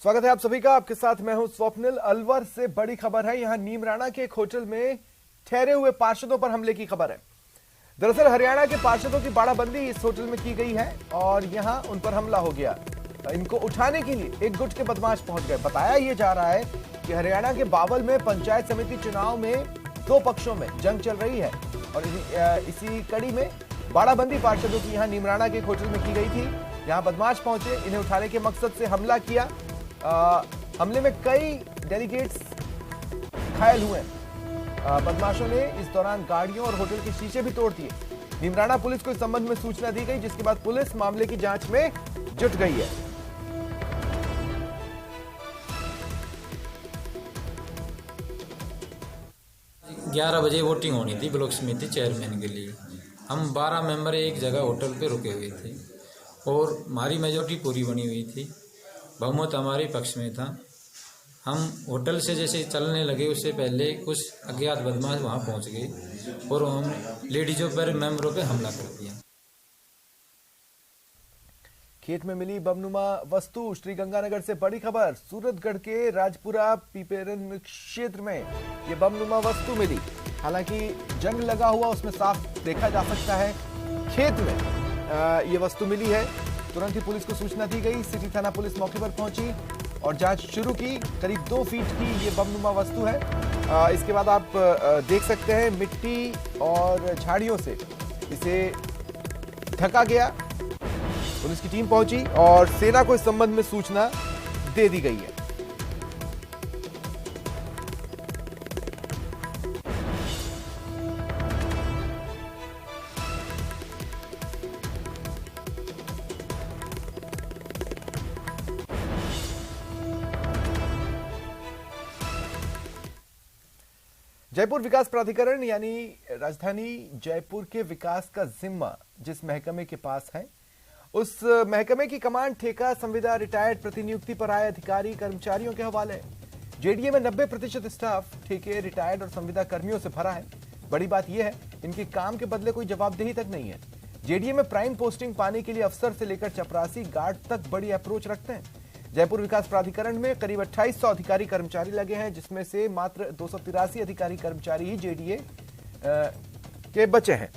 स्वागत है आप सभी का। आपके साथ मैं हूं स्वप्निल। अलवर से बड़ी खबर है। यहां नीमराणा के एक होटल में ठहरे हुए पार्षदों पर हमले की खबर है। दरअसल हरियाणा के पार्षदों की बाड़ाबंदी इस होटल में की गई है और यहां उन पर हमला हो गया। इनको उठाने के लिए एक गुट के बदमाश पहुंच गए। बताया यह जा रहा है कि हरियाणा के बावल में पंचायत समिति चुनाव में दो पक्षों में जंग चल रही है और इसी कड़ी में बाड़ाबंदी पार्षदों की यहां नीमराणा के एक होटल में की गई थी। यहां बदमाश पहुंचे, इन्हें उठाने के मकसद से हमला किया। हमले में कई डेलीगेट्स घायल हुए। बदमाशों ने इस दौरान गाड़ियों और होटल के शीशे भी तोड़ दिए। नीमराणा पुलिस को इस संबंध में सूचना दी गई, जिसके बाद पुलिस मामले की जांच में जुट गई है। ग्यारह बजे वोटिंग होनी थी ब्लॉक समिति चेयरमैन के लिए। हम 12 मेंबर एक जगह होटल पे रुके हुए थे और हमारी मेजोरिटी पूरी बनी हुई थी। बहुमत हमारे पक्ष में था। हम होटल से जैसे चलने लगे उससे पहले कुछ अज्ञात बदमाश वहां पहुंच गए और हम लेडीजों पर मेंबरों पर हमला कर दिया। खेत में मिली बमनुमा वस्तु। श्रीगंगानगर से बड़ी खबर। सूरतगढ़ के राजपुरा पीपेरन क्षेत्र में ये बमनुमा वस्तु मिली। हालांकि जंग लगा हुआ उसमें साफ देखा जा सकता है। खेत में ये वस्तु मिली है। तुरंत ही पुलिस को सूचना दी गई। सिटी थाना पुलिस मौके पर पहुंची और जांच शुरू की। करीब 2 फीट की ये बमनुमा वस्तु है। इसके बाद आप देख सकते हैं मिट्टी और झाड़ियों से इसे ढका गया। पुलिस की टीम पहुंची और सेना को इस संबंध में सूचना दे दी गई है। जयपुर विकास प्राधिकरण यानी राजधानी जयपुर के विकास का जिम्मा जिस महकमे के पास है, उस महकमे की कमान ठेका संविदा रिटायर्ड प्रतिनियुक्ति पर आए अधिकारी कर्मचारियों के हवाले है। जेडीए में 90% स्टाफ ठेके रिटायर्ड और संविदा कर्मियों से भरा है। बड़ी बात यह है, इनके काम के बदले कोई जवाबदेही तक नहीं है। जेडीए में प्राइम पोस्टिंग पाने के लिए अफसर से लेकर चपरासी गार्ड तक बड़ी अप्रोच रखते हैं। जयपुर विकास प्राधिकरण में करीब 2800 अधिकारी कर्मचारी लगे हैं, जिसमें से मात्र 283 अधिकारी कर्मचारी ही जेडीए के बचे हैं।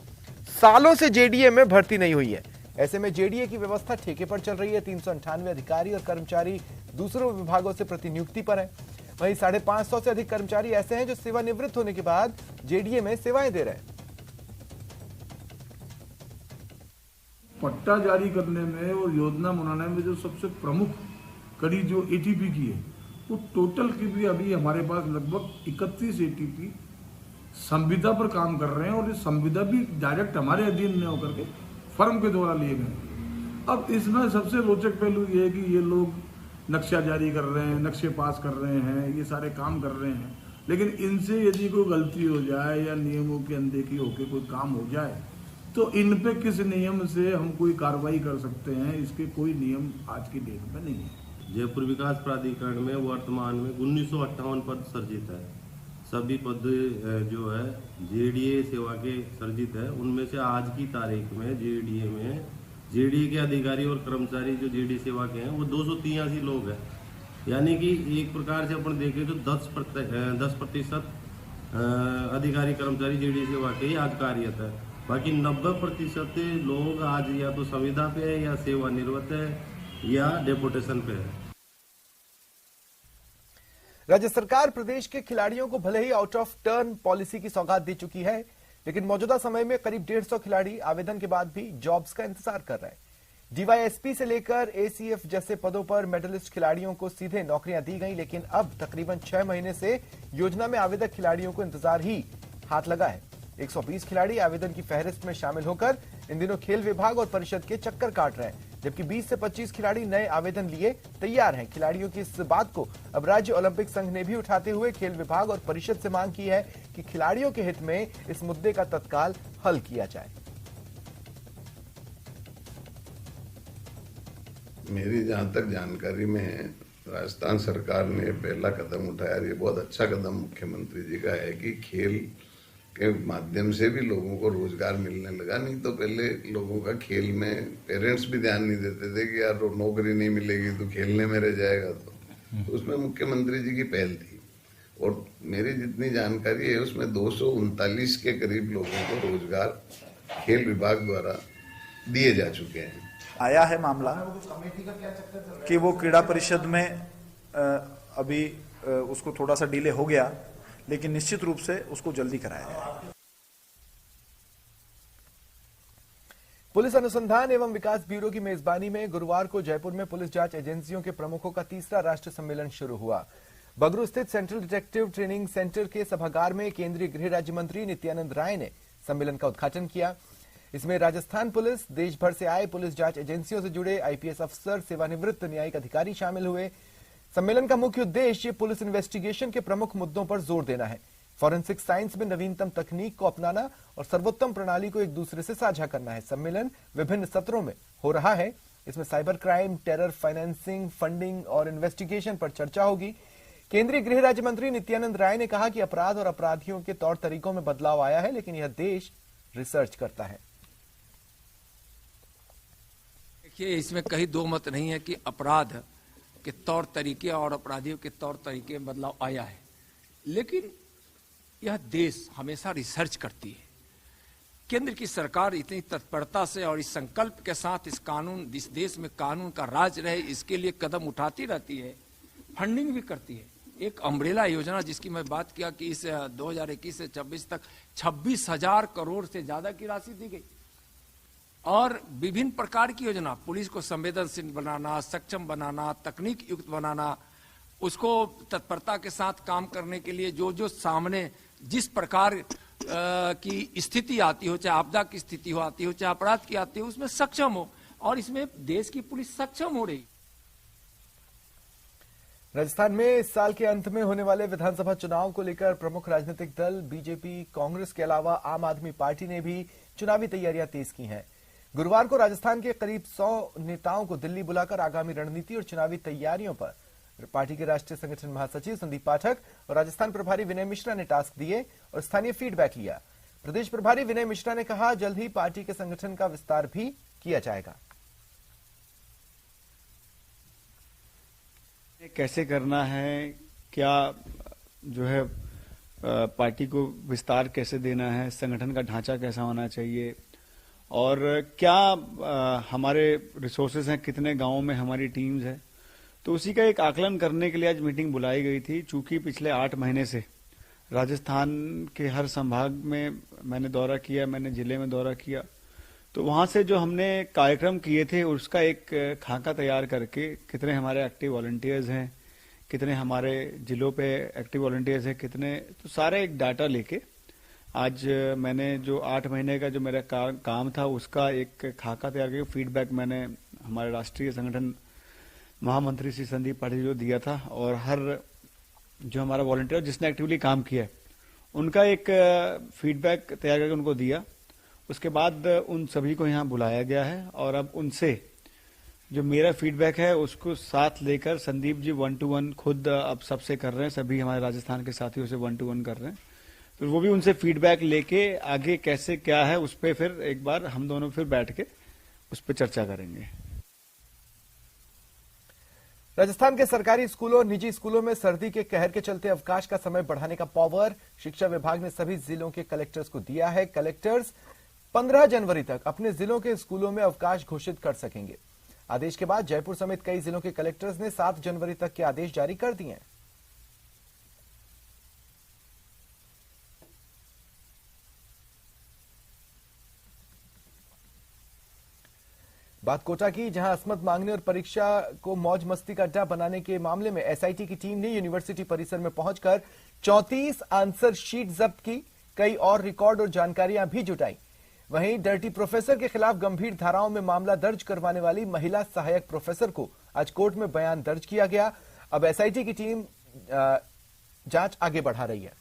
सालों से जेडीए में भर्ती नहीं हुई है। ऐसे में जेडीए की व्यवस्था ठेके पर चल रही है। 398 अधिकारी और कर्मचारी दूसरों विभागों से प्रतिनियुक्ति पर है। वहीं 550 से अधिक कर्मचारी ऐसे हैं जो सेवानिवृत्त होने के बाद जेडीए में सेवाएं दे रहे हैं। पट्टा जारी करने में और योजना बनाने में जो सबसे प्रमुख कड़ी जो एटीपी की है, वो टोटल की भी अभी हमारे पास लगभग 31 एटीपी संविदा पर काम कर रहे हैं और ये संविदा भी डायरेक्ट हमारे अधीन में होकर के फर्म के द्वारा लिए गए। अब इसमें सबसे रोचक पहलू ये है कि ये लोग नक्शा जारी कर रहे हैं, नक्शे पास कर रहे हैं, ये सारे काम कर रहे हैं, लेकिन इनसे यदि कोई गलती हो जाए या नियमों की अनदेखी होकर कोई काम हो जाए तो इन पे किस नियम से हम कोई कार्रवाई कर सकते हैं, इसके कोई नियम आज की डेट में नहीं है। जयपुर विकास प्राधिकरण में वर्तमान में 1958 पद सर्जित है। सभी पद जो है जेडीए सेवा के सर्जित है। उनमें से आज की तारीख में जेडीए के अधिकारी और कर्मचारी जो जेडीए सेवा के हैं वो 283 लोग हैं। यानी कि एक प्रकार से अपन देखें तो 10% अधिकारी कर्मचारी जेडीए सेवा के ही आज कार्यरत है। बाकी 90% लोग आज या तो संविदा पे है या सेवानिवृत्त है या डेपुटेशन पे है। राज्य सरकार प्रदेश के खिलाड़ियों को भले ही आउट ऑफ टर्न पॉलिसी की सौगात दे चुकी है, लेकिन मौजूदा समय में करीब 150 खिलाड़ी आवेदन के बाद भी जॉब्स का इंतजार कर रहे हैं। डीवाईएसपी से लेकर एसीएफ जैसे पदों पर मेडलिस्ट खिलाड़ियों को सीधे नौकरियां दी गई, लेकिन अब तकरीबन 6 महीने से योजना में आवेदक खिलाड़ियों को इंतजार ही हाथ लगा है। 120 खिलाड़ी आवेदन की फहरिस्त में शामिल होकर इन दिनों खेल विभाग और परिषद के चक्कर काट रहे हैं, जबकि 20 से 25 खिलाड़ी नए आवेदन लिए तैयार हैं। खिलाड़ियों की इस बात को अब राज्य ओलंपिक संघ ने भी उठाते हुए खेल विभाग और परिषद से मांग की है कि खिलाड़ियों के हित में इस मुद्दे का तत्काल हल किया जाए। मेरी जहां तक जानकारी में है, राजस्थान सरकार ने पहला कदम उठाया। ये बहुत अच्छा कदम मुख्यमंत्री जी का है कि खेल के माध्यम से भी लोगों को रोजगार मिलने लगा। नहीं तो पहले लोगों का खेल में पेरेंट्स भी ध्यान नहीं देते थे कि यार नौकरी नहीं मिलेगी तो खेलने में रह जाएगा। तो तो उसमें मुख्यमंत्री जी की पहल थी और मेरी जितनी जानकारी है उसमें 239 के करीब लोगों को रोजगार खेल विभाग द्वारा दिए जा चुके हैं। आया है मामला कि वो क्रीड़ा परिषद में अभी उसको थोड़ा सा डिले हो गया, लेकिन निश्चित रूप से उसको जल्दी कराया जाएगा। पुलिस अनुसंधान एवं विकास ब्यूरो की मेजबानी में गुरुवार को जयपुर में पुलिस जांच एजेंसियों के प्रमुखों का तीसरा राष्ट्रीय सम्मेलन शुरू हुआ। बगरू स्थित सेंट्रल डिटेक्टिव ट्रेनिंग सेंटर के सभागार में केंद्रीय गृह राज्य मंत्री नित्यानंद राय ने सम्मेलन का उद्घाटन किया। इसमें राजस्थान पुलिस, देश भर से आए पुलिस जांच एजेंसियों से जुड़े आईपीएस अफसर, सेवानिवृत्त न्यायिक अधिकारी शामिल हुए। सम्मेलन का मुख्य उद्देश्य पुलिस इन्वेस्टिगेशन के प्रमुख मुद्दों पर जोर देना है, फॉरेंसिक साइंस में नवीनतम तकनीक को अपनाना और सर्वोत्तम प्रणाली को एक दूसरे से साझा करना है। सम्मेलन विभिन्न सत्रों में हो रहा है। इसमें cyber crime, terror financing, funding और इन्वेस्टिगेशन पर चर्चा होगी। केंद्रीय गृह राज्य मंत्री नित्यानंद राय ने कहा कि अपराध और अपराधियों के तौर तरीकों में बदलाव आया है, लेकिन यह देश रिसर्च करता है। देखिए, इसमें कहीं दो मत नहीं है कि अपराध के तौर तरीके और अपराधियों के तौर तरीके में बदलाव आया है, लेकिन यह देश हमेशा रिसर्च करती है। केंद्र की सरकार इतनी तत्परता से और इस संकल्प के साथ इस देश में कानून का राज रहे, इसके लिए कदम उठाती रहती है, फंडिंग भी करती है। एक अम्ब्रेला योजना जिसकी मैं बात किया कि इस 2021 से 26 तक 26,000 करोड़ से ज्यादा की राशि दी गई और विभिन्न प्रकार की योजना, पुलिस को संवेदनशील बनाना, सक्षम बनाना, तकनीक युक्त बनाना, उसको तत्परता के साथ काम करने के लिए जो सामने जिस प्रकार की स्थिति आती हो, चाहे आपदा की स्थिति हो आती हो, चाहे अपराध की आती हो, उसमें सक्षम हो, और इसमें देश की पुलिस सक्षम हो रही। राजस्थान में इस साल के अंत में होने वाले विधानसभा चुनाव को लेकर प्रमुख राजनीतिक दल बीजेपी, कांग्रेस के अलावा आम आदमी पार्टी ने भी चुनावी तैयारियां तेज की हैं। गुरुवार को राजस्थान के करीब 100 नेताओं को दिल्ली बुलाकर आगामी रणनीति और चुनावी तैयारियों पर पार्टी के राष्ट्रीय संगठन महासचिव संदीप पाठक और राजस्थान प्रभारी विनय मिश्रा ने टास्क दिए और स्थानीय फीडबैक लिया। प्रदेश प्रभारी विनय मिश्रा ने कहा, जल्द ही पार्टी के संगठन का विस्तार भी किया जाएगा। कैसे करना है, क्या जो है पार्टी को विस्तार कैसे देना है, संगठन का ढांचा कैसा होना चाहिए और क्या हमारे रिसोर्सेज हैं, कितने गांवों में हमारी टीम्स है, तो उसी का एक आकलन करने के लिए आज मीटिंग बुलाई गई थी। चूंकि पिछले 8 महीने से राजस्थान के हर संभाग में मैंने दौरा किया, मैंने जिले में दौरा किया, तो वहां से जो हमने कार्यक्रम किए थे उसका एक खाका तैयार करके कितने हमारे एक्टिव वॉलंटियर्स हैं, कितने हमारे जिलों पे एक्टिव वॉलंटियर्स हैं, कितने, तो सारे एक डाटा लेके आज मैंने जो 8 महीने का जो मेरा काम था उसका एक खाका तैयार करके फीडबैक मैंने हमारे राष्ट्रीय संगठन महामंत्री श्री संदीप पाटिल को दिया था और हर जो हमारा वॉलंटियर जिसने एक्टिवली काम किया है उनका एक फीडबैक तैयार करके उनको दिया। उसके बाद उन सभी को यहाँ बुलाया गया है और अब उनसे जो मेरा फीडबैक है उसको साथ लेकर संदीप जी 1-to-1 खुद अब सबसे कर रहे हैं, सभी हमारे राजस्थान के साथियों से 1-to-1 कर रहे हैं, तो वो भी उनसे फीडबैक लेके आगे कैसे क्या है उस पर फिर एक बार हम दोनों फिर बैठ के उस पर चर्चा करेंगे। राजस्थान के सरकारी स्कूलों और निजी स्कूलों में सर्दी के कहर के चलते अवकाश का समय बढ़ाने का पावर शिक्षा विभाग ने सभी जिलों के कलेक्टर्स को दिया है। कलेक्टर्स 15 जनवरी तक अपने जिलों के स्कूलों में अवकाश घोषित कर सकेंगे। आदेश के बाद जयपुर समेत कई जिलों के कलेक्टर्स ने 7 जनवरी तक के आदेश जारी कर दिए हैं। बात कोटा की, जहां असमत मांगने और परीक्षा को मौज मस्ती का अड्डा बनाने के मामले में एसआईटी की टीम ने यूनिवर्सिटी परिसर में पहुंचकर 34 आंसर शीट जब्त की, कई और रिकॉर्ड और जानकारियां भी जुटाई। वहीं डर्टी प्रोफेसर के खिलाफ गंभीर धाराओं में मामला दर्ज करवाने वाली महिला सहायक प्रोफेसर को आज कोर्ट में बयान दर्ज किया गया। अब एसआईटी की टीम जांच आगे बढ़ा रही है।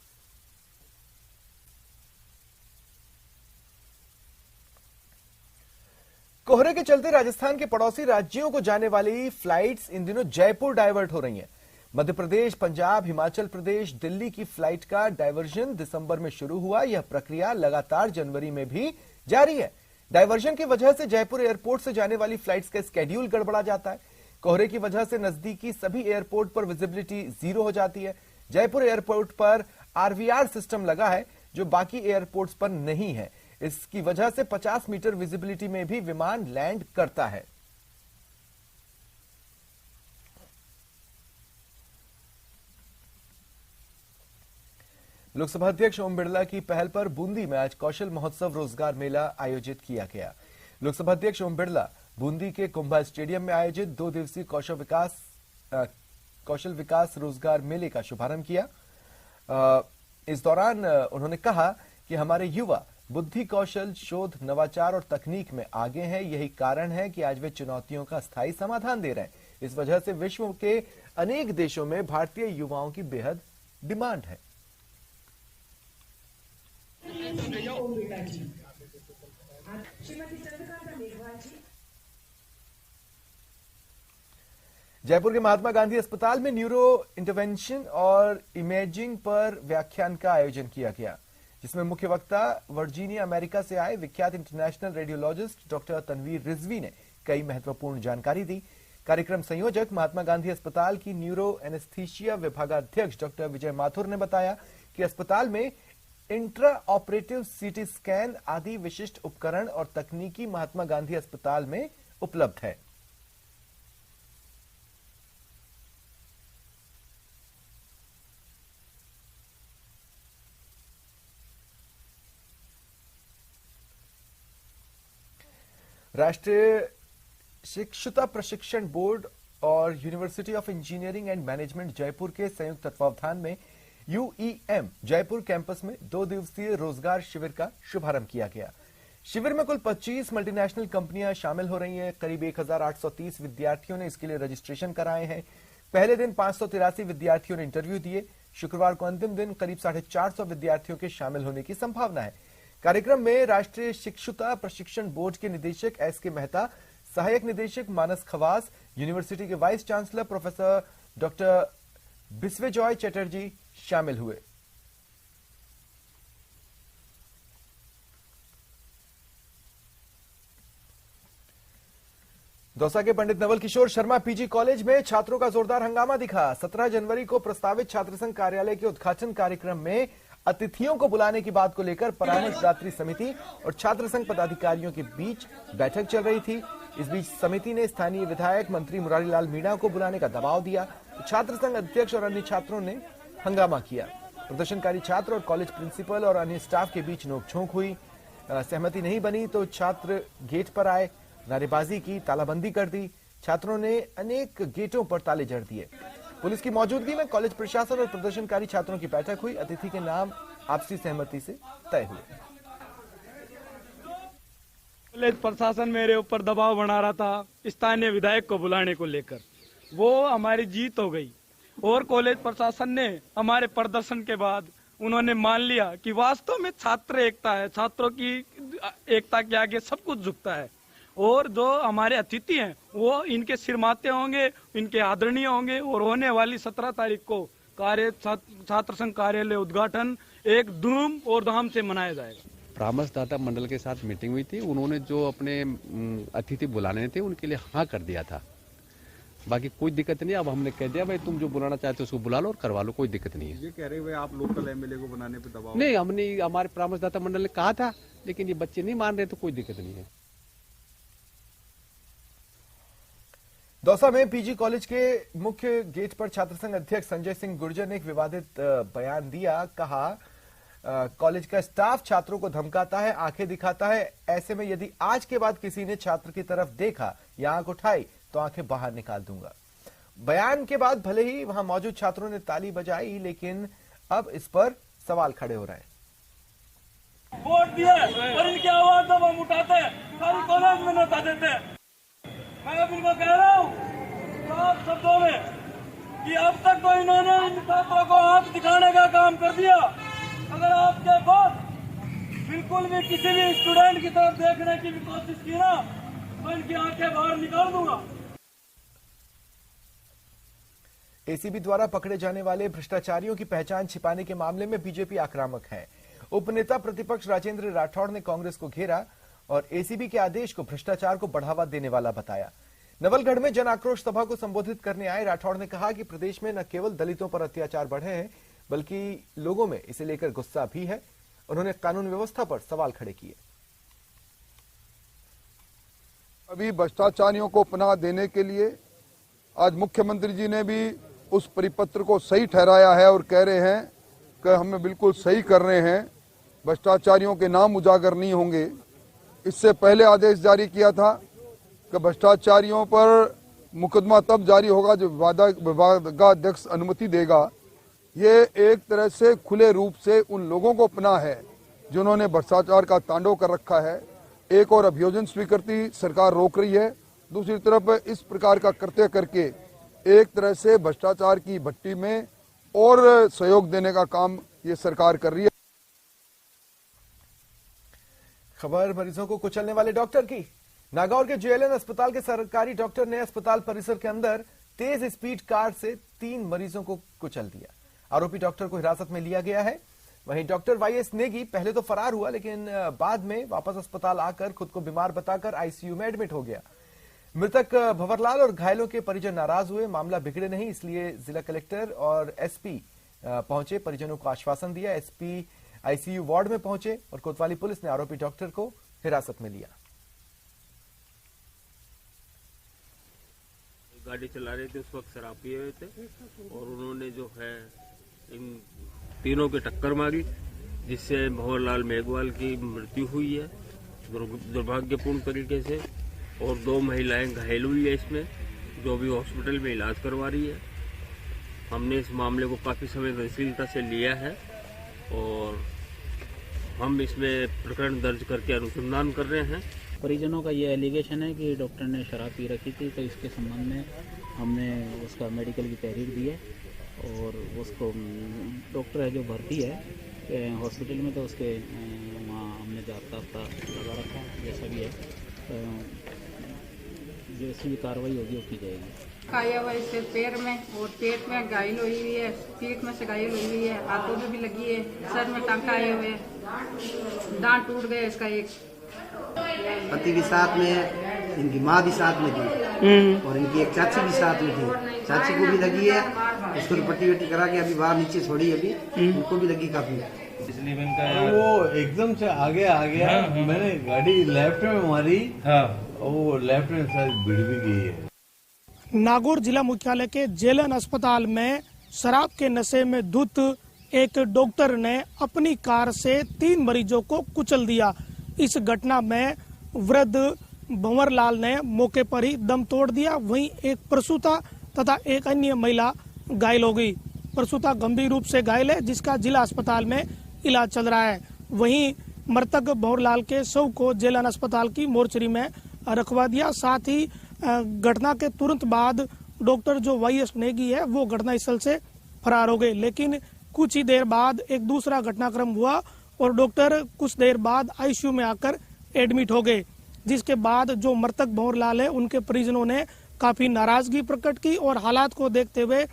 कोहरे के चलते राजस्थान के पड़ोसी राज्यों को जाने वाली फ्लाइट्स इन दिनों जयपुर डाइवर्ट हो रही हैं। मध्य प्रदेश, पंजाब, हिमाचल प्रदेश, दिल्ली की फ्लाइट का डाइवर्जन दिसंबर में शुरू हुआ। यह प्रक्रिया लगातार जनवरी में भी जारी है। डाइवर्जन की वजह से जयपुर एयरपोर्ट से जाने वाली फ्लाइट्स का स्केड्यूल गड़बड़ा जाता है। कोहरे की वजह से नजदीकी सभी एयरपोर्ट पर विजिबिलिटी 0 हो जाती है। जयपुर एयरपोर्ट पर आरवीआर सिस्टम लगा है जो बाकी एयरपोर्ट्स पर नहीं है। इसकी वजह से 50 मीटर विजिबिलिटी में भी विमान लैंड करता है। लोकसभा अध्यक्ष ओम बिरला की पहल पर बूंदी में आज कौशल महोत्सव रोजगार मेला आयोजित किया गया। लोकसभा अध्यक्ष ओम बिरला बूंदी के कुंभा स्टेडियम में आयोजित 2 दिवसीय कौशल विकास रोजगार मेले का शुभारंभ किया। इस दौरान उन्होंने कहा कि हमारे युवा बुद्धि, कौशल, शोध, नवाचार और तकनीक में आगे हैं। यही कारण है कि आज वे चुनौतियों का स्थायी समाधान दे रहे हैं। इस वजह से विश्व के अनेक देशों में भारतीय युवाओं की बेहद डिमांड है। जयपुर के महात्मा गांधी अस्पताल में न्यूरो इंटरवेंशन और इमेजिंग पर व्याख्यान का आयोजन किया गया, जिसमें मुख्य वक्ता वर्जीनिया, अमेरिका से आए विख्यात international radiologist doctor Tanveer Rizvi ने कई महत्वपूर्ण जानकारी दी। कार्यक्रम संयोजक महात्मा गांधी अस्पताल की न्यूरो एनेस्थीसिया विभागाध्यक्ष डॉक्टर विजय माथुर ने बताया कि अस्पताल में इंट्रा ऑपरेटिव सीटी स्कैन आदि विशिष्ट उपकरण और तकनीकी महात्मा गांधी अस्पताल में उपलब्ध है। राष्ट्रीय शिक्षुता प्रशिक्षण बोर्ड और university of engineering and management Jaipur के संयुक्त तत्वावधान में यूईएम जयपुर कैंपस में 2 दिवसीय रोजगार शिविर का शुभारंभ किया गया। शिविर में कुल 25 मल्टीनेशनल कंपनियां शामिल हो रही हैं। करीब 1830 विद्यार्थियों ने इसके लिए रजिस्ट्रेशन कराए हैं। पहले दिन 583 विद्यार्थियों ने इंटरव्यू दिए। शुक्रवार को अंतिम दिन करीब 450 विद्यार्थियों के शामिल होने की संभावना है। कार्यक्रम में राष्ट्रीय शिक्षुता प्रशिक्षण बोर्ड के निदेशक एसके मेहता, सहायक निदेशक मानस खवास, यूनिवर्सिटी के vice chancellor professor doctor Biswajoy Chatterjee शामिल हुए। दौसा के पंडित नवल किशोर शर्मा पीजी कॉलेज में छात्रों का जोरदार हंगामा दिखा। 17 जनवरी को प्रस्तावित छात्र संघ कार्यालय के उद्घाटन कार्यक्रम में अतिथियों को बुलाने की बात को लेकर परामर्शदात्री समिति और छात्र संघ पदाधिकारियों के बीच बैठक चल रही थी। इस बीच समिति ने स्थानीय विधायक मंत्री मुरारीलाल मीणा को बुलाने का दबाव दिया तो छात्र संघ अध्यक्ष और अन्य छात्रों ने हंगामा किया। प्रदर्शनकारी छात्र और कॉलेज प्रिंसिपल और अन्य स्टाफ के बीच नोकझोंक हुई। सहमति नहीं बनी तो छात्र गेट पर आए, नारेबाजी की, तालाबंदी कर दी। छात्रों ने अनेक गेटों पर ताले जड़ दिए। पुलिस की मौजूदगी में कॉलेज प्रशासन और प्रदर्शनकारी छात्रों की बैठक हुई। अतिथि के नाम आपसी सहमति से तय हुए। कॉलेज प्रशासन मेरे ऊपर दबाव बना रहा था स्थानीय विधायक को बुलाने को लेकर, वो हमारी जीत हो गई और कॉलेज प्रशासन ने हमारे प्रदर्शन के बाद उन्होंने मान लिया कि वास्तव में छात्र एकता है, छात्रों की एकता के आगे सब कुछ झुकता है और जो हमारे अतिथि हैं वो इनके सिरमाते होंगे, इनके आदरणीय होंगे और होने वाली 17 तारीख को छात्र संघ कार्यालय उद्घाटन एक धूम और धाम से मनाया जाएगा। परामर्शदाता मंडल के साथ मीटिंग हुई थी। उन्होंने जो अपने अतिथि बुलाने थे उनके लिए हाँ कर दिया था। बाकी कोई दिक्कत नहीं। अब हमने कह दिया भाई तुम जो बुलाना चाहते हो उसको बुला लो और करवा लो, कोई दिक्कत नहीं है। ये कह रहे आप लोकल एमएलए को बनाने पे दबाव नहीं, हमने हमारे परामर्शदाता मंडल ने कहा था लेकिन ये बच्चे नहीं मान रहे तो कोई दिक्कत नहीं है। दौसा में पीजी कॉलेज के मुख्य गेट पर छात्र संघ अध्यक्ष संजय सिंह गुर्जर ने एक विवादित बयान दिया। कहा कॉलेज का स्टाफ छात्रों को धमकाता है, आंखें दिखाता है। ऐसे में यदि आज के बाद किसी ने छात्र की तरफ देखा या आंख उठाई तो आंखें बाहर निकाल दूंगा। बयान के बाद भले ही वहां मौजूद छात्रों ने ताली बजाई, लेकिन अब इस पर सवाल खड़े हो रहे हैं। वोट दिया और इनकी आवाज जब हम उठाते हैं सारी कॉलेज में नता देते हैं। मैं अब इनको कह रहा हूँ साफ शब्दों में कि अब तक तो इन्होंने इन छात्रों को आंख दिखाने का काम कर दिया। अगर आपके बाद बिल्कुल भी किसी भी स्टूडेंट की तरफ देखने की भी कोशिश की ना तो इनकी आंखें बाहर निकाल दूंगा। एसीबी द्वारा पकड़े जाने वाले भ्रष्टाचारियों की पहचान छिपाने के मामले में बीजेपी आक्रामक है। उपनेता प्रतिपक्ष राजेंद्र राठौड़ ने कांग्रेस को घेरा और एसीबी के आदेश को भ्रष्टाचार को बढ़ावा देने वाला बताया। नवलगढ़ में जन आक्रोश सभा को संबोधित करने आए राठौड़ ने कहा कि प्रदेश में न केवल दलितों पर अत्याचार बढ़े हैं बल्कि लोगों में इसे लेकर गुस्सा भी है। उन्होंने कानून व्यवस्था पर सवाल खड़े किए। अभी भ्रष्टाचारियों को पनाह देने के लिए आज मुख्यमंत्री जी ने भी उस परिपत्र को सही ठहराया है और कह रहे हैं कि हमें बिल्कुल सही कर रहे हैं, भ्रष्टाचारियों के नाम उजागर नहीं होंगे। इससे पहले आदेश जारी किया था कि भ्रष्टाचारियों पर मुकदमा तब जारी होगा जब विभागाध्यक्ष अनुमति देगा। ये एक तरह से खुले रूप से उन लोगों को पनाह है जिन्होंने भ्रष्टाचार का तांडव कर रखा है। एक और अभियोजन स्वीकृति सरकार रोक रही है, दूसरी तरफ इस प्रकार का कृत्य करके एक तरह से भ्रष्टाचार की भट्टी में और सहयोग देने का काम ये सरकार कर रही है। खबर मरीजों को कुचलने वाले डॉक्टर की। नागौर के जेएलएन अस्पताल के सरकारी डॉक्टर ने अस्पताल परिसर के अंदर तेज स्पीड कार से 3 मरीजों को कुचल दिया। आरोपी डॉक्टर को हिरासत में लिया गया है। वहीं डॉक्टर वाईएस नेगी पहले तो फरार हुआ, लेकिन बाद में वापस अस्पताल आकर खुद को बीमार बताकर आईसीयू में एडमिट हो गया। मृतक भंवरलाल और घायलों के परिजन नाराज हुए। मामला बिगड़े नहीं, इसलिए जिला कलेक्टर और एसपी पहुंचे, परिजनों को आश्वासन दिया। एसपी आईसीयू वार्ड में पहुंचे और कोतवाली पुलिस ने आरोपी डॉक्टर को हिरासत में लिया। गाड़ी चला रहे थे, उस वक्त शराब पिए हुए थे और उन्होंने जो है इन तीनों की टक्कर मारी, जिससे भंवरलाल मेघवाल की मृत्यु हुई है दुर्भाग्यपूर्ण तरीके से, और 2 महिलाएं घायल हुई है इसमें, जो भी हॉस्पिटल में इलाज करवा रही है। हमने इस मामले को काफ़ी संवेदनशीलता से लिया है और हम इसमें प्रकरण दर्ज करके अनुसंधान कर रहे हैं। परिजनों का ये एलिगेशन है कि डॉक्टर ने शराब पी रखी थी, तो इसके संबंध में हमने उसका मेडिकल की तहरीर दी है और उसको डॉक्टर है जो भर्ती है हॉस्पिटल में, तो उसके वहाँ हमने जाब्ता लगा रखा, जैसा भी है जैसी भी कार्रवाई होगी वो की जाएगी। आया हुआ इसके पैर में और पेट में घायल हुई हुई है, पीठ में से घायल हुई हुई है, हाथों में भी लगी है, सर में टांका आए हुए, दांत टूट गए इसका एक। पति भी साथ में है, इनकी माँ भी साथ में थी और इनकी एक चाची भी साथ में थी। चाची को भी लगी है, उसको पट्टी वट्टी करा के अभी बाहर नीचे छोड़ी, अभी उनको भी लगी काफी। वो एकदम से आगे आ गया। मैंने गाड़ी लेफ्ट में मारी और वो लेफ्ट में शायद भिड़ भी गई है। नागौर जिला मुख्यालय के जेएलएन अस्पताल में शराब के नशे में धुत एक डॉक्टर ने अपनी कार से 3 मरीजों को कुचल दिया। इस घटना में वृद्ध भंवरलाल ने मौके पर ही दम तोड़ दिया। वहीं एक प्रसूता तथा एक अन्य महिला घायल हो गई। प्रसूता गंभीर रूप से घायल है, जिसका जिला अस्पताल में इलाज चल रहा है। वहीं मृतक भंवरलाल के शव को जेएलएन अस्पताल की मोर्चरी में रखवा दिया। साथ ही घटना के तुरंत बाद डॉक्टर जो वाईएस नेगी है वो घटनास्थल से फरार हो गए, लेकिन कुछ ही देर बाद एक दूसरा घटनाक्रम हुआ और डॉक्टर कुछ देर बाद आईसीयू में आकर एडमिट हो गए, जिसके बाद जो मृतक भंवरलाल है उनके परिजनों ने काफी नाराजगी प्रकट की और हालात को देखते हुए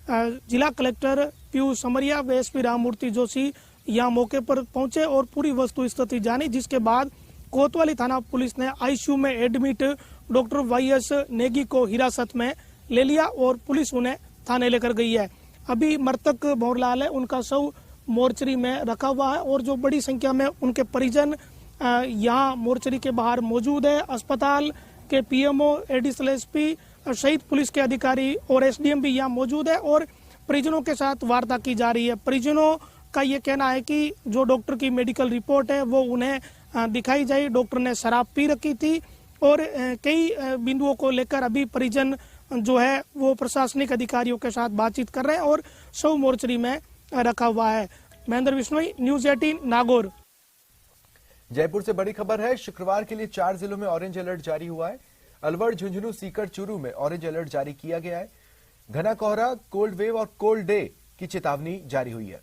जिला कलेक्टर पीयूष समरिया व एसपी राममूर्ति जोशी यहाँ मौके पर पहुंचे और पूरी वस्तु स्थिति जानी, जिसके बाद कोतवाली थाना पुलिस ने आईसीयू में एडमिट डॉक्टर वाईएस नेगी को हिरासत में ले लिया और पुलिस उन्हें थाने लेकर गई है। अभी मृतक भंवरलाल है, उनका शव मोर्चरी में रखा हुआ है और जो बड़ी संख्या में उनके परिजन यहाँ मोर्चरी के बाहर मौजूद है। अस्पताल के पीएमओ, एडिशनल एसपी सहित पुलिस के अधिकारी और एसडीएम भी यहाँ मौजूद है और परिजनों के साथ वार्ता की जा रही है। परिजनों का ये कहना है कि जो डॉक्टर की मेडिकल रिपोर्ट है वो उन्हें दिखाई जाए। डॉक्टर ने शराब पी रखी थी और कई बिंदुओं को लेकर अभी परिजन जो है वो प्रशासनिक अधिकारियों के साथ बातचीत कर रहे हैं और शव मोर्चरी में रखा हुआ है। महेंद्र बिश्नोई, न्यूज 18 नागौर। जयपुर से बड़ी खबर है। शुक्रवार के लिए 4 जिलों में ऑरेंज अलर्ट जारी हुआ है। अलवर, झुंझुनू, सीकर, चूरू में ऑरेंज अलर्ट जारी किया गया है। घना कोहरा, कोल्ड वेव और कोल्ड डे की चेतावनी जारी हुई है।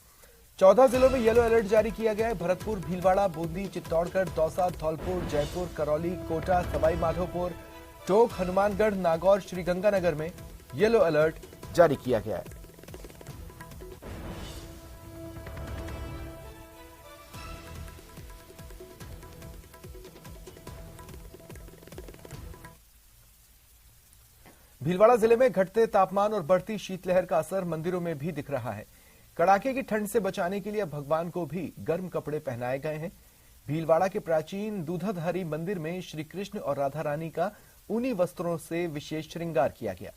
14 जिलों में येलो अलर्ट जारी किया गया है। भरतपुर, भीलवाड़ा, बूंदी, चित्तौड़गढ़, दौसा, धौलपुर, जयपुर, करौली, कोटा, सवाई माधोपुर, टोंक, हनुमानगढ़, नागौर, श्रीगंगानगर में येलो अलर्ट जारी किया गया है। भीलवाड़ा जिले में घटते तापमान और बढ़ती शीतलहर का असर मंदिरों में भी दिख रहा है। कड़ाके की ठंड से बचाने के लिए भगवान को भी गर्म कपड़े पहनाए गए हैं। भीलवाड़ा के प्राचीन दूधधारी मंदिर में श्री कृष्ण और राधा रानी का ऊनी वस्त्रों से विशेष श्रृंगार किया गया।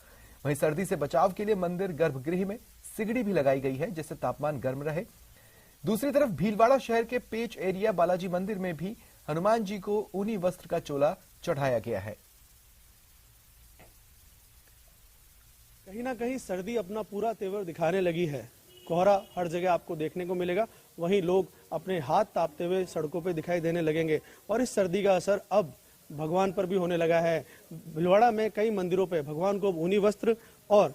वहीं सर्दी से बचाव के लिए मंदिर गर्भगृह में सिगड़ी भी लगाई गई है, जिससे तापमान गर्म रहे। दूसरी तरफ भीलवाड़ा शहर के पेच एरिया बालाजी मंदिर में भी हनुमान जी को ऊनी वस्त्र का चोला चढ़ाया गया है। कहीं ना कहीं सर्दी अपना पूरा तेवर दिखाने लगी है। कोहरा हर जगह आपको देखने को मिलेगा, वहीं लोग अपने हाथ तापते हुए सड़कों पे दिखाई देने लगेंगे और इस सर्दी का असर अब भगवान पर भी होने लगा है। भीलवाड़ा में कई मंदिरों पे भगवान को ऊनी वस्त्र और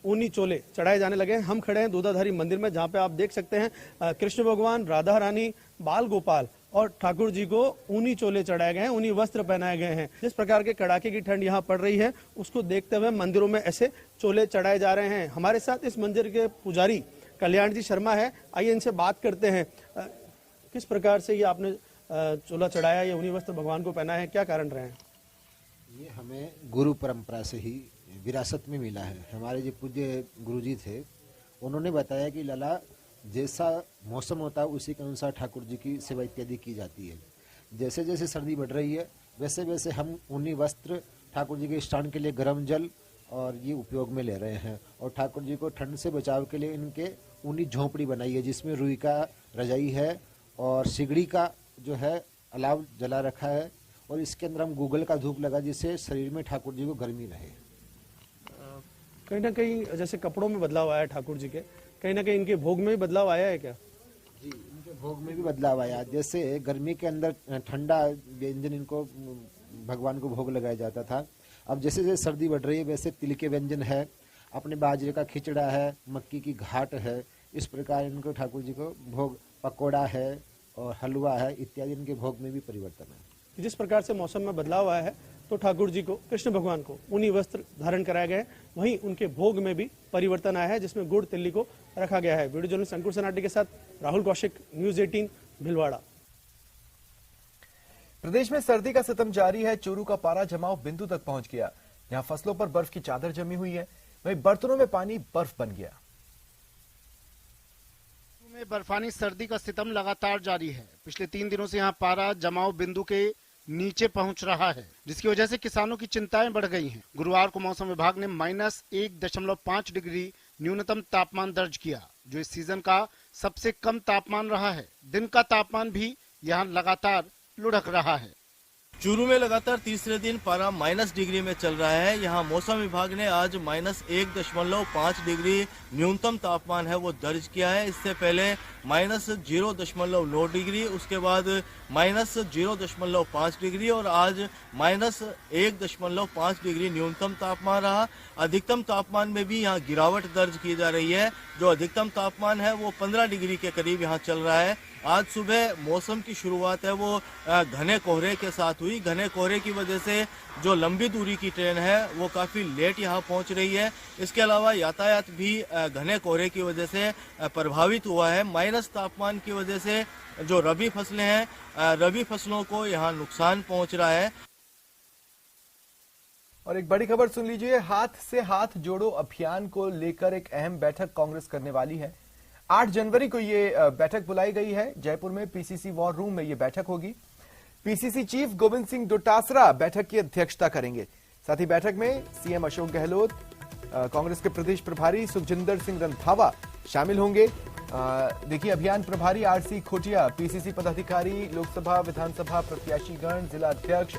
ऊनी चोले चढ़ाए जाने लगे हैं। हम खड़े हैं दूधाधारी मंदिर में, जहां पे आप देख सकते हैं कृष्ण भगवान, राधा रानी, बाल गोपाल और ठाकुर जी को ऊनी चोले चढ़ाए गए हैं, ऊनी वस्त्र पहनाए गए हैं। जिस प्रकार के कड़ाके की ठंड यहाँ पड़ रही है, उसको देखते हुए मंदिरों में ऐसे चोले चढ़ाए जा रहे हैं। हमारे साथ इस मंदिर के पुजारी कल्याण जी शर्मा है, आइए इनसे बात करते हैं। किस प्रकार से ये आपने चोला चढ़ाया, ये ऊनी वस्त्र भगवान को पहना है, क्या कारण रहे हैं? ये हमें गुरु परंपरा से ही विरासत में मिला है। हमारे जो पूज्य गुरुजी थे, उन्होंने बताया कि लाला जैसा मौसम होता है उसी के अनुसार ठाकुर जी की सेवा इत्यादि की जाती है। जैसे जैसे सर्दी बढ़ रही है वैसे वैसे हम ऊनी वस्त्र, ठाकुर जी के स्नान के लिए गर्म जल और ये उपयोग में ले रहे हैं। और ठाकुर जी को ठंड से बचाव के लिए इनके ऊनी झोंपड़ी बनाई है, जिसमें रुई का रजाई है और सिगड़ी का जो है अलाव जला रखा है। और इसके अंदर हम गूगल का धूप लगा, जिससे शरीर में ठाकुर जी को गर्मी रहे। कहीं ना कहीं जैसे कपड़ों में बदलाव आया ठाकुर जी के, कहीं ना कहीं इनके भोग में भी बदलाव आया है क्या? जी, इनके भोग में भी बदलाव आया। जैसे गर्मी के अंदर ठंडा व्यंजन इनको भगवान को भोग लगाया जाता था। अब जैसे जैसे सर्दी बढ़ रही है वैसे तिल के व्यंजन है, अपने बाजरे का खिचड़ा है, मक्की की घाट है। इस प्रकार इनको ठाकुर जी को भोग, पकौड़ा है और हलवा है इत्यादि, इनके भोग में भी परिवर्तन है। जिस प्रकार से मौसम में बदलाव आया है तो ठाकुर जी को, कृष्ण भगवान को ऊनी वस्त्र धारण कराया गया है, वहीं उनके भोग में भी परिवर्तन आया है, जिसमें गुड़ तिल्ली को रखा गया है। वीडियो जर्नलिस्ट अंकुर सनाटी के साथ राहुल कौशिक, न्यूज 18 भीलवाड़ा। प्रदेश में सर्दी का सितम जारी है। चूरू का पारा जमाव बिंदु तक पहुंच गया। यहां फसलों पर बर्फ की चादर जमी हुई है, वहीं बर्तनों में पानी बर्फ बन गया। में बर्फानी सर्दी का सितम लगातार जारी है। पिछले 3 दिनों से यहां पारा जमाव बिंदु के नीचे पहुंच रहा है, जिसकी वजह से किसानों की चिंताएं बढ़ गई हैं। गुरुवार को मौसम विभाग ने -1.5 डिग्री न्यूनतम तापमान दर्ज किया, जो इस सीजन का सबसे कम तापमान रहा है। दिन का तापमान भी यहाँ लगातार लुढ़क रहा है। चूरू में लगातार तीसरे दिन पारा माइनस डिग्री में चल रहा है। यहाँ मौसम विभाग ने आज -1.5 डिग्री न्यूनतम तापमान है वो दर्ज किया है। इससे पहले -0.9 डिग्री, उसके बाद -0.5 डिग्री और आज -1.5 डिग्री न्यूनतम तापमान रहा। अधिकतम तापमान में भी यहाँ गिरावट दर्ज की जा रही है। जो अधिकतम तापमान है वो 15 डिग्री के करीब यहाँ चल रहा है। आज सुबह मौसम की शुरुआत है वो घने कोहरे के साथ हुई। घने कोहरे की वजह से जो लंबी दूरी की ट्रेन है वो काफ़ी लेट यहाँ पहुँच रही है। इसके अलावा यातायात भी घने कोहरे की वजह से प्रभावित हुआ है। माइनस तापमान की वजह से जो रबी फसलें हैं, रबी फसलों को यहाँ नुकसान पहुँच रहा है। और एक बड़ी खबर सुन लीजिए। हाथ से हाथ जोड़ो अभियान को लेकर एक अहम बैठक कांग्रेस करने वाली है। 8 जनवरी को ये बैठक बुलाई गई है। जयपुर में पीसीसी वॉर रूम में ये बैठक होगी। पीसीसी चीफ गोविंद सिंह डोटासरा बैठक की अध्यक्षता करेंगे। साथ ही बैठक में सीएम अशोक गहलोत, कांग्रेस के प्रदेश प्रभारी सुखजिंदर सिंह रंधावा शामिल होंगे। देखिए, अभियान प्रभारी आरसी खोटिया, पीसीसी पदाधिकारी, लोकसभा विधानसभा प्रत्याशीगण, जिला अध्यक्ष,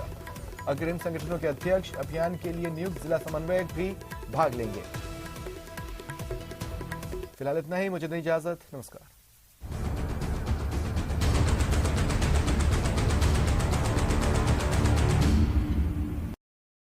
अग्रिम संगठनों के अध्यक्ष, अभियान के लिए नियुक्त जिला समन्वयक भी भाग लेंगे। फिलहाल इतना ही, मुझे दें इजाजत, नमस्कार।